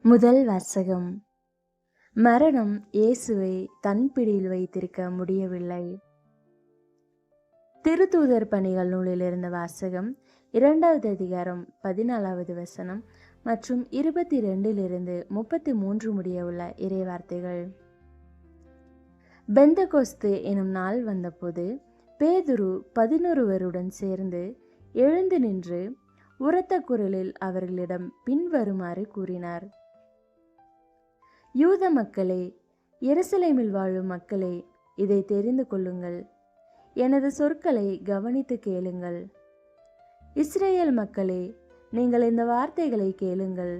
முதல் வாசகம். மரணம் இயேசுவை தன் பிடியில் வைத்திருக்க முடியவில்லை. திருத்தூதர் பணிகள் நூலிலிருந்த வாசகம் 2வது அதிகாரம் 14வது வசனம் மற்றும் 22 33 முடிய உள்ள இறைவார்த்தைகள். பெந்தகோஸ்து எனும் நாள் வந்தபோது பேதுரு 11 சேர்ந்து எழுந்து நின்று உரத்த குரலில் அவர்களிடம் பின்வருமாறு கூறினார். யூத மக்களே, எருசலேமில் வாழும் மக்களே, இதை தெரிந்து கொள்ளுங்கள். எனது சொற்களை கவனித்து கேளுங்கள். இஸ்ரேல் மக்களே, நீங்கள் இந்த வார்த்தைகளை கேளுங்கள்.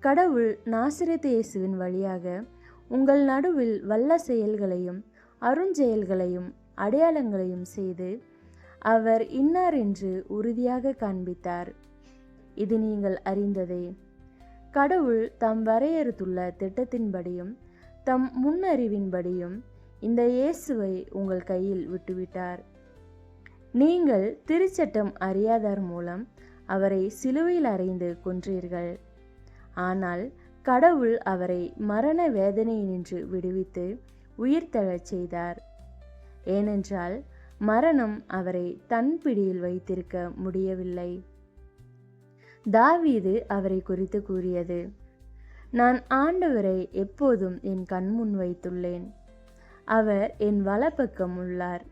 கடவுள் நாசரேத்து இயேசுவின் வழியாக உங்கள் நடுவில் வல்ல செயல்களையும் அருஞ்செயல்களையும் அடையாளங்களையும் செய்து அவர் இன்னார் என்று உறுதியாக காண்பித்தார். இது நீங்கள் அறிந்ததே. கடவுள் தாம் வரையறுத்துள்ள திட்டத்தின்படியும் தம் முன்னறிவின்படியும் இந்த இயேசுவை உங்கள் கையில் விட்டுவிட்டார். நீங்கள் திருச்சட்டம் அறியாதார் மூலம் அவரை சிலுவையில் அறைந்து கொன்றீர்கள். ஆனால் கடவுள் அவரை மரண வேதனையினின்று விடுவித்து உயிர்த்தெழச் செய்தார். ஏனென்றால் மரணம் அவரை தன் பிடியில் வைத்திருக்க முடியவில்லை. தாவீது அவரை குறித்து கூறியது: நான் ஆண்டவரை எப்போதும் என் கண்முன் வைத்துள்ளேன். அவர் என் வலப்பக்கம் உள்ளார்.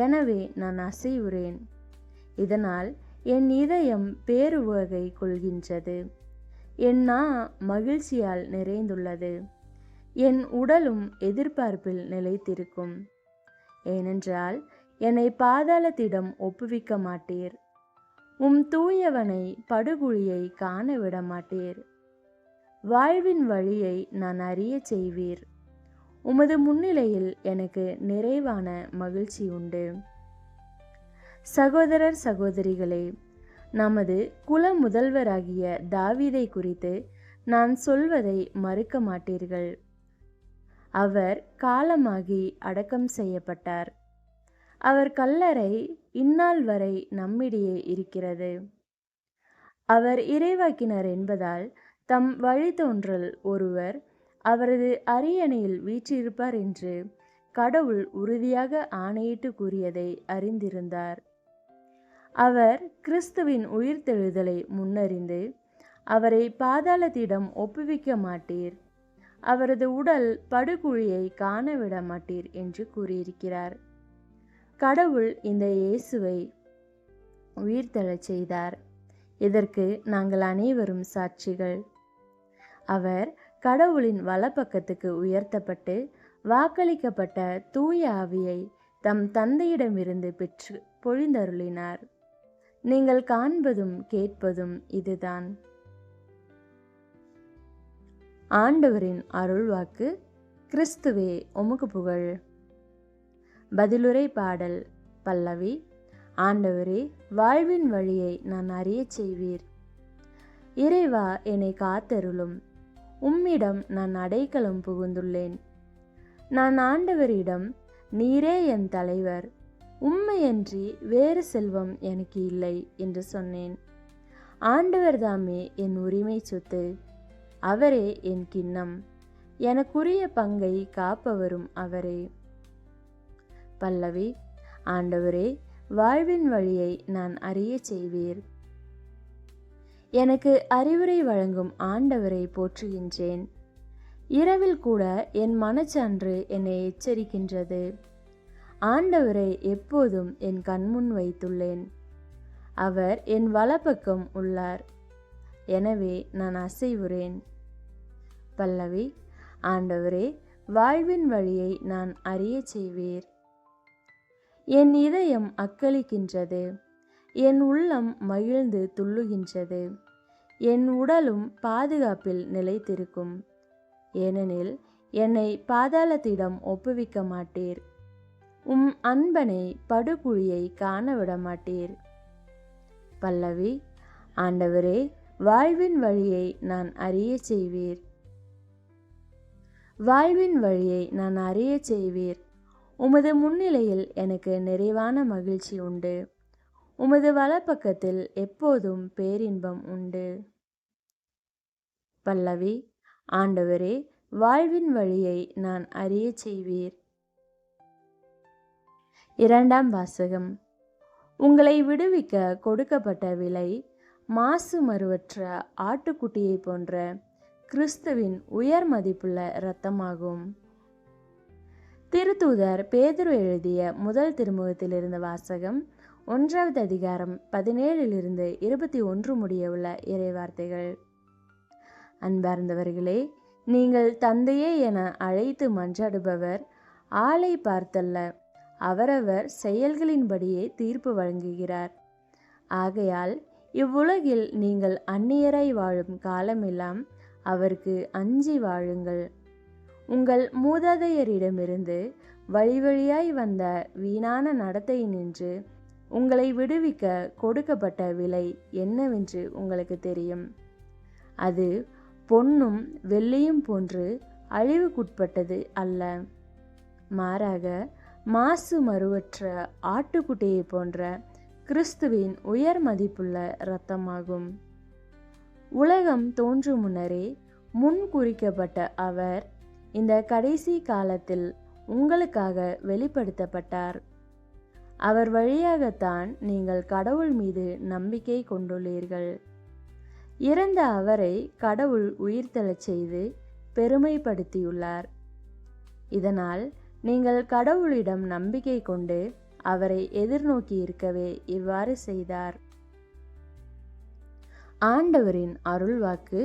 எனவே நான் அசைவுறேன். இதனால் என் இதயம் பேருவகை கொள்கின்றது. என் நா மகிழ்ச்சியால் நிறைந்துள்ளது. என் உடலும் எதிர்பார்ப்பில் நிலைத்திருக்கும். ஏனென்றால் என்னை பாதாளத்திடம் ஒப்புவிக்க மாட்டீர். தூயவனை படுகுழியை காண விட மாட்டீர். வாழ்வின் வழியை நான் அறிய செய்வீர். உமது முன்னிலையில் எனக்கு நிறைவான மகிழ்ச்சி உண்டு. சகோதரர் சகோதரிகளே, நமது குல முதல்வராகிய தாவீதை குறித்து நான் சொல்வதை மறுக்க மாட்டீர்கள். அவர் காலமாகி அடக்கம் செய்யப்பட்டார். அவர் கல்லறை இந்நாள் வரை நம்மிடையே இருக்கிறது. அவர் இறைவாக்கினர் என்பதால் தம் வழித்தோன்றல் ஒருவர் அவரது அரியணையில் வீற்றிருப்பார் என்று கடவுள் உறுதியாக ஆணையிட்டு கூறியதை அறிந்திருந்தார். அவர் கிறிஸ்துவின் உயிர்த்தெழுதலை முன்னறிந்து அவரை பாதாளத்திடம் ஒப்புவிக்க மாட்டீர், அவரது உடல் படுகுழியை காணவிட மாட்டீர் என்று கூறியிருக்கிறார். கடவுள் இந்த இயேசுவை உயிர்த்தெழச் செய்தார். இதற்கு நாங்கள் அனைவரும் சாட்சிகள். அவர் கடவுளின் வலப்பக்கத்துக்கு உயர்த்தப்பட்டு வாக்களிக்கப்பட்ட தூய ஆவியை தம் தந்தையிடமிருந்து பெற்று பொழிந்தருளினார். நீங்கள் காண்பதும் கேட்பதும் இதுதான். ஆண்டவரின் அருள்வாக்கு. கிறிஸ்துவே உமக்கு புகழ். பதிலுரை பாடல். பல்லவி. ஆண்டவரே, வாழ்வின் வழியை நான் அறிய செய்வீர். இறைவா, என்னை காத்தருளும். உம்மிடம் நான் அடைக்கலம் புகுந்துள்ளேன். நான் ஆண்டவரிடம், நீரே என் தலைவர், உம்மையன்றி வேறு செல்வம் எனக்கு இல்லை என்று சொன்னேன். ஆண்டவர் தாமே என் உரிமை சொத்து, அவரே என் கிண்ணம், எனக்குரிய பங்கை காப்பவரும் அவரே. பல்லவி. ஆண்டவரே, வாழ்வின் வழியை நான் அறிய செய்வீர். எனக்கு அறிவுரை வழங்கும் ஆண்டவரை போற்றுகின்றேன். இரவில் கூட என் மனச்சான்று என்னை எச்சரிக்கின்றது. ஆண்டவரை எப்போதும் என் கண்முன் வைத்துள்ளேன். அவர் என் வலப்பக்கம் உள்ளார். எனவே நான் அசைவுறேன். பல்லவி. ஆண்டவரே, வாழ்வின் வழியை நான் அறிய செய்வீர். என் இதயம் அக்களிக்கின்றது. என் உள்ளம் மகிழ்ந்து துள்ளுகின்றது. என் உடலும் பாதுகாப்பில் நிலைத்திருக்கும். ஏனெனில் என்னை பாதாளத்திடம் ஒப்புவிக்க மாட்டீர். அன்பனை படுகுழியை காணவிட மாட்டீர். பல்லவி. ஆண்டவரே, வாழ்வின் வழியை நான் அறிய செய்வீர். வாழ்வின் வழியை நான் அறிய செய்வீர். உமது முன்னிலையில் எனக்கு நிறைவான மகிழ்ச்சி உண்டு. உமது வலப்பக்கத்தில் எப்போதும் பேரின்பம் உண்டு. பல்லவி. ஆண்டவரே, வாழ்வின் வழியை நான் அறியச் செய்வீர். இரண்டாம் வாசகம். உங்களை விடுவிக்க கொடுக்கப்பட்ட விலை மாசு மறுவற்ற ஆட்டுக்குட்டியை போன்ற கிறிஸ்துவின் உயர் மதிப்புள்ள இரத்தமாகும். திருத்தூதர் பேதுரு எழுதிய முதல் திருமுகத்திலிருந்து வாசகம். 1வது அதிகாரம் 17 21 முடிய உள்ள இறைவார்த்தைகள். அன்பார்ந்தவர்களே, நீங்கள் தந்தையே என அழைத்து மன்றாடுபவர் ஆளை பார்த்தல்ல, அவரவர் செயல்களின்படியே தீர்ப்பு வழங்குகிறார். ஆகையால் இவ்வுலகில் நீங்கள் அந்நியராய் வாழும் காலமெல்லாம் அவருக்கு அஞ்சி வாழுங்கள். உங்கள் மூதாதையரிடமிருந்து வழி வழியாய் வந்த வீணான நடத்தையினின்று உங்களை விடுவிக்க கொடுக்கப்பட்ட விலை என்னவென்று உங்களுக்கு தெரியும். அது பொன்னும் வெள்ளியும் போன்று அழிவுக்குட்பட்டது அல்ல, மாறாக மாசு மறுவற்ற ஆட்டுக்குட்டியை போன்ற கிறிஸ்துவின் உயர் மதிப்புள்ள இரத்தமாகும். உலகம் தோன்றும் முன்னரே முன் குறிக்கப்பட்ட அவர் இந்த கடைசி காலத்தில் உங்களுக்காக வெளிப்படுத்தப்பட்டார். அவர் வழியாகத்தான் நீங்கள் கடவுள் மீது நம்பிக்கை கொண்டுள்ளீர்கள். இறந்த அவரை கடவுள் உயிர்த்தெழச் செய்து பெருமைப்படுத்தியுள்ளார். இதனால் நீங்கள் கடவுளிடம் நம்பிக்கை கொண்டு அவரை எதிர்நோக்கி இருக்கவே இவ்வாறு செய்தார். ஆண்டவரின் அருள்வாக்கு.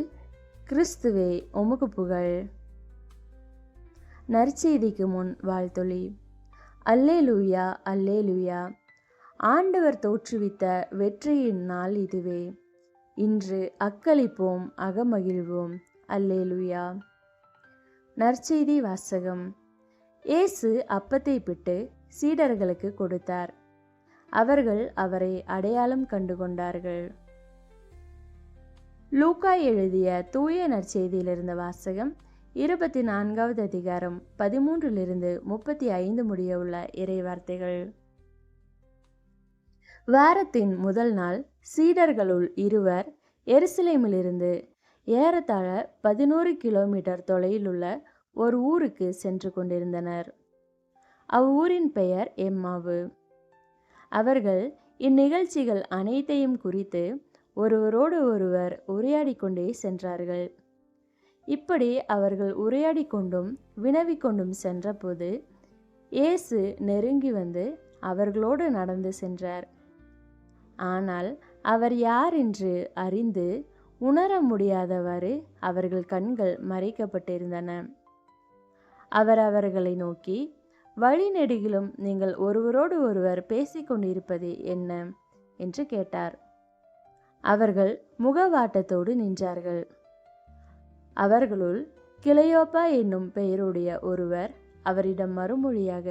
கிறிஸ்துவே உமக்கு புகழ். நற்செய்திக்கு முன் வாழ்த்தொலி. அல்லேலூயா, அல்லேலூயா. ஆண்டவர் தோற்றுவித்த வெற்றியின் நாள் இதுவே. இன்று அக்களிப்போம், அகமகிழ்வோம். அல்லேலூயா. நற்செய்தி வாசகம். இயேசு அப்பத்தை பிட்டு சீடர்களுக்கு கொடுத்தார். அவர்கள் அவரை அடையாளம் கண்டு கொண்டார்கள். லூக்கா எழுதிய தூய நற்செய்தியிலிருந்த வாசகம். 24வது அதிகாரம் 13 35 முடிய உள்ள இறைவார்த்தைகள். வாரத்தின் முதல் நாள் சீடர்களுள் இருவர் எருசலேமிலிருந்து ஏறத்தாழ 11 கிலோமீட்டர் தொலையிலுள்ள ஒரு ஊருக்கு சென்று கொண்டிருந்தனர். அவ்வூரின் பெயர் எம்மாவு. அவர்கள் இந்நிகழ்ச்சிகள் அனைத்தையும் குறித்து ஒருவரோடு ஒருவர் உரையாடி கொண்டே சென்றார்கள். இப்படி அவர்கள் உரையாடி கொண்டும் வினவிக்கொண்டும் சென்றபோது இயேசு நெருங்கி வந்து அவர்களோடு நடந்து சென்றார். ஆனால் அவர் யார் என்று அறிந்து உணர முடியாதவாறு அவர்கள் கண்கள் மறைக்கப்பட்டிருந்தன. அவர் அவர்களை நோக்கி, வழிநெடுகிலும் நீங்கள் ஒருவரோடு ஒருவர் பேசிக்கொண்டிருப்பது என்ன என்று கேட்டார். அவர்கள் முகவாட்டத்தோடு நின்றார்கள். அவர்களுள் கிளையோப்பா என்னும் பெயருடைய ஒருவர் அவரிடம் மறுமொழியாக,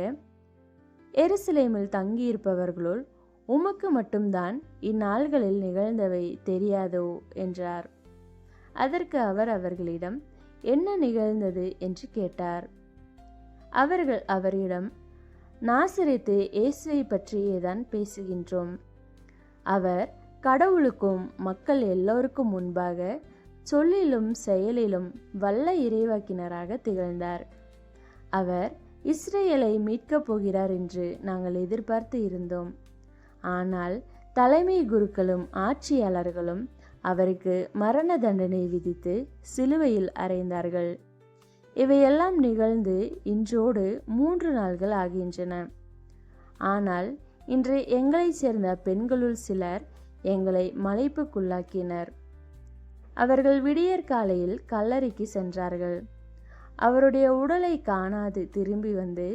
எருசலேமில் தங்கியிருப்பவர்களுள் உமக்கு மட்டும்தான் இந்நாள்களில் நிகழ்ந்தவை தெரியாதோ என்றார். அதற்கு அவர் அவர்களிடம், என்ன நிகழ்ந்தது என்று கேட்டார். அவர்கள் அவரிடம், நாசரேத்து இயேசுவை பற்றியேதான் பேசுகின்றோம். அவர் கடவுளுக்கும் மக்கள் எல்லோருக்கும் முன்பாக சொல்லிலும் செயலிலும் வல்ல இறைவாக்கினராக திகழ்ந்தார். அவர் இஸ்ரேலை மீட்கப் போகிறார் என்று நாங்கள் எதிர்பார்த்து இருந்தோம். ஆனால் தலைமை குருக்களும் ஆட்சியாளர்களும் அவருக்கு மரண தண்டனை விதித்து சிலுவையில் அறைந்தார்கள். இவையெல்லாம் நிகழ்ந்து இன்றோடு 3 நாள்கள் ஆகின்றன. ஆனால் இன்று எங்களைச் சேர்ந்த பெண்களுள் சிலர் எங்களை மலைப்புக்குள்ளாக்கினர். அவர்கள் விடியற்காலையில் கல்லறைக்கு சென்றார்கள். அவருடைய உடலை காணாது திரும்பி வந்து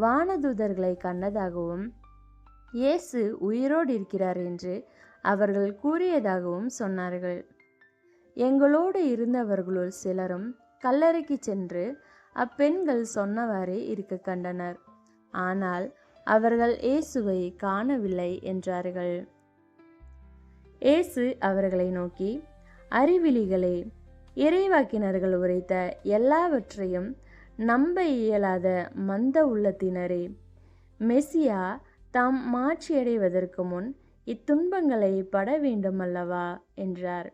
வானதூதர்களை கண்டதாகவும் இயேசு உயிரோடு இருக்கிறார் என்று அவர்கள் கூறியதாகவும் சொன்னார்கள். எங்களோடு இருந்தவர்களுள் சிலரும் கல்லறைக்கு சென்று அப்பெண்கள் சொன்னவாறே இருக்க கண்டனர். ஆனால் அவர்கள் இயேசுவை காணவில்லை என்றார்கள். இயேசு அவர்களை நோக்கி, அறிவிலிகளே, இறைவாக்கினர்கள் உரைத்த எல்லாவற்றையும் நம்ப இயலாத மந்த உள்ளத்தினரே, மெசியா தாம் மாட்சியடைவதற்கு முன் இத்துன்பங்களை பட வேண்டும் அல்லவா என்றார்.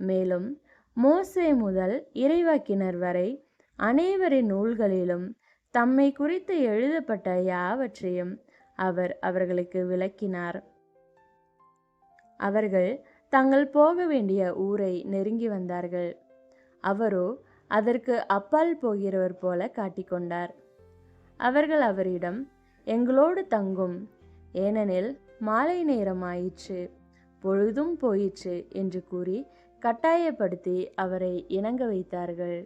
மேலும் மோசே முதல் இறைவாக்கினர் வரை அனைவரின் நூல்களிலும் தம்மை குறித்து எழுதப்பட்ட யாவற்றையும் அவர் அவர்களுக்கு விளக்கினார். அவர்கள் தாங்கள் போக வேண்டிய ஊரை நெருங்கி வந்தார்கள். அவரோ அதற்கு அப்பால் போகிறவர் போல காட்டிக்கொண்டார். அவர்கள் அவரிடம், எங்களோடு தங்கும், ஏனெனில் மாலை நேரம் ஆயிற்று, பொழுதும் போயிற்று என்று கூறி கட்டாயப்படுத்தி அவரை இணங்க வைத்தார்கள்.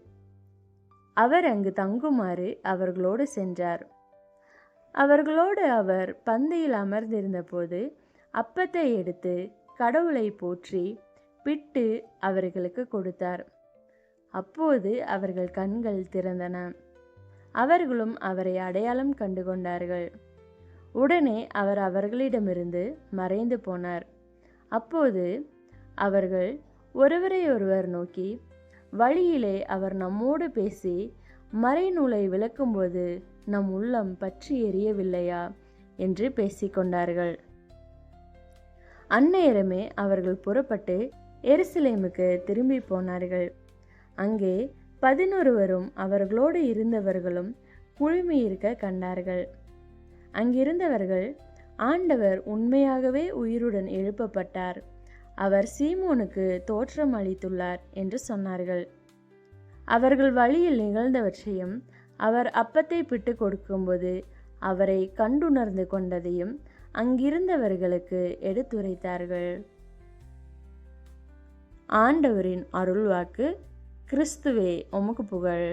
அவர் அங்கு தங்குமாறு அவர்களோடு சென்றார். அவர்களோடு அவர் பந்தியில் அமர்ந்திருந்த போது அப்பத்தை எடுத்து கடவுளை போற்றி பிட்டு அவர்களுக்கு கொடுத்தார். அப்போது அவர்கள் கண்கள் திறந்தன. அவர்களும் அவரை அடையாளம் கண்டு கொண்டார்கள். உடனே அவர் அவர்களிடமிருந்து மறைந்து போனார். அப்போது அவர்கள் ஒருவரை ஒருவர் நோக்கி, வழியிலே அவர் நம்மோடு பேசி மறைநூலை விளக்கும்போது நம் உள்ளம் பற்றி எரியவில்லையா என்று பேசிக்கொண்டார்கள். அந்நேரமே அவர்கள் புறப்பட்டு எருசலேமுக்கு திரும்பி போனார்கள். அங்கே 11 அவர்களோடு இருந்தவர்களும் குழுமியிருக்க கண்டார்கள். அங்கிருந்தவர்கள், ஆண்டவர் உண்மையாகவே உயிருடன் எழுப்பப்பட்டார், அவர் சீமோனுக்கு தோற்றம் அளித்துள்ளார் என்று சொன்னார்கள். அவர்கள் வழியில் நிகழ்ந்தவற்றையும் அவர் அப்பத்தை பிட்டு கொடுக்கும்போது அவரை கண்டுணர்ந்து கொண்டதையும் அங்கிருந்தவர்களுக்கு எடுத்துரைத்தார்கள். ஆண்டவரின் அருள்வாக்கு. கிறிஸ்துவே உமக்கு புகழ்.